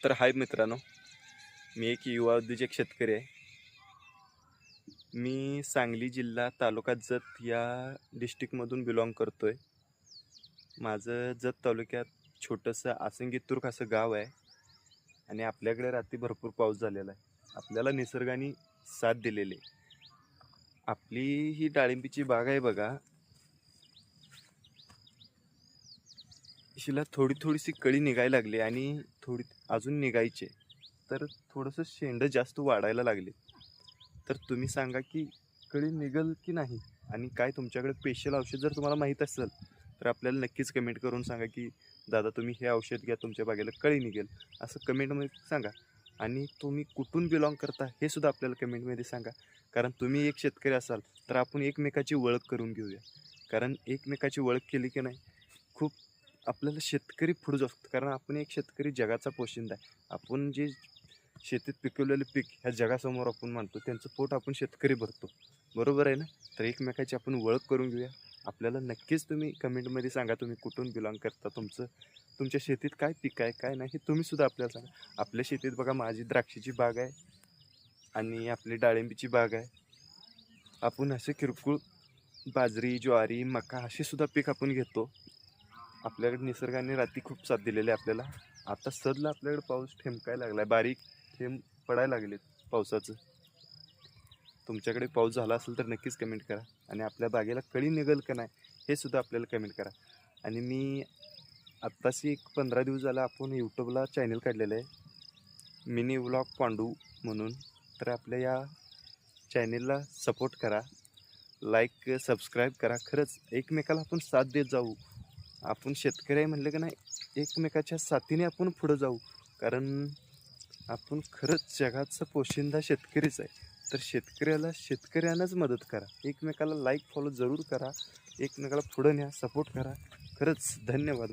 तर हाय मित्रांनो, मी एक युवा उद्योजक शेतकरी आहे. मी सांगली जिल्हा तालुका जत या डिस्ट्रिक्टमधून बिलॉंग करतो आहे. माझं जत तालुक्यात छोटंसं आसंगीतुर्क असं गाव आहे आणि आपल्याकडे रात्री भरपूर पाऊस झालेला आहे. आपल्याला निसर्गाने साथ दिलेली आहे. आपली ही डाळिंबीची बाग आहे बघा. हिला थोडीशी कळी निघायला लागली आणि थोडी अजून निघायचे. तर थोडंसं शेंडं जास्त वाढायला लागले. तर तुम्ही सांगा की कळी निघेल की नाही, आणि काय तुमच्याकडे स्पेशल औषध जर तुम्हाला माहीत असेल तर आपल्याला नक्कीच कमेंट करून सांगा की दादा तुम्ही हे औषध घ्या, तुमच्या बागेला कळी निघेल, असं कमेंटमध्ये सांगा. आणि तुम्ही कुठून बिलॉंग करता हे सुद्धा आपल्याला कमेंटमध्ये सांगा. कारण तुम्ही एक शेतकरी असाल तर आपण एकमेकाची ओळख करून घेऊया. कारण एकमेकाची ओळख केली की नाही, खूप आपल्याला शेतकरी पुढे जाऊ शकतो. कारण आपण एक शेतकरी जगाचा पोशिंदा आहे. आपण जे शेतीत पिकवलेलं पीक ह्या जगासमोर आपण मांडतो, त्यांचं पोट आपण शेतकरी भरतो, बरोबर आहे ना. तर एकमेकाची आपण ओळख करून घेऊया. आपल्याला नक्कीच तुम्ही कमेंटमध्ये सांगा तुम्ही कुठून बिलॉंग करता, तुमच्या शेतीत काय पीक आहे काय नाही हे तुम्हीसुद्धा आपल्याला सांगा. आपल्या शेतीत बघा, माझी द्राक्षाची बाग आहे आणि आपली डाळिंबीची बाग आहे. आपण असे किरकोळ बाजरी, ज्वारी, मका असे सुद्धा पीक आपण घेतो. आपल्याकडे निसर्गाने रात्री खूप साथ दिलेली आहे आपल्याला. आता सध्या आपल्याकडे पाऊस ठेमकायला लागला आहे, बारीक थेंब पडायला लागलेत पावसाचं. तुमच्याकडे पाऊस झाला असेल तर नक्कीच कमेंट करा. आणि आपल्या बागेला कळी निघेल का नाही हे सुद्धा आपल्याला कमेंट करा. आणि मी आत्ताशी एक 15 दिवस झाला आपण यूट्यूबला चॅनल काढलेलं आहे, मिनी व्लॉग पांडू म्हणून. तर आपल्या या चॅनलला सपोर्ट करा, लाईक सबस्क्राईब करा. खरंच एकमेकाला आपण साथ देत जाऊ. आपण शेतकरी आहे म्हणलं का नाही, एकमेकाच्या साथीने आपण पुढं जाऊ. कारण आपण खरंच जगाचा पोशिंदा शेतकरीच आहे. तर शेतकऱ्यानंच मदत करा. एकमेकाला लाईक फॉलो जरूर करा. एकमेकाला पुढं न्या, सपोर्ट करा. खरंच धन्यवाद.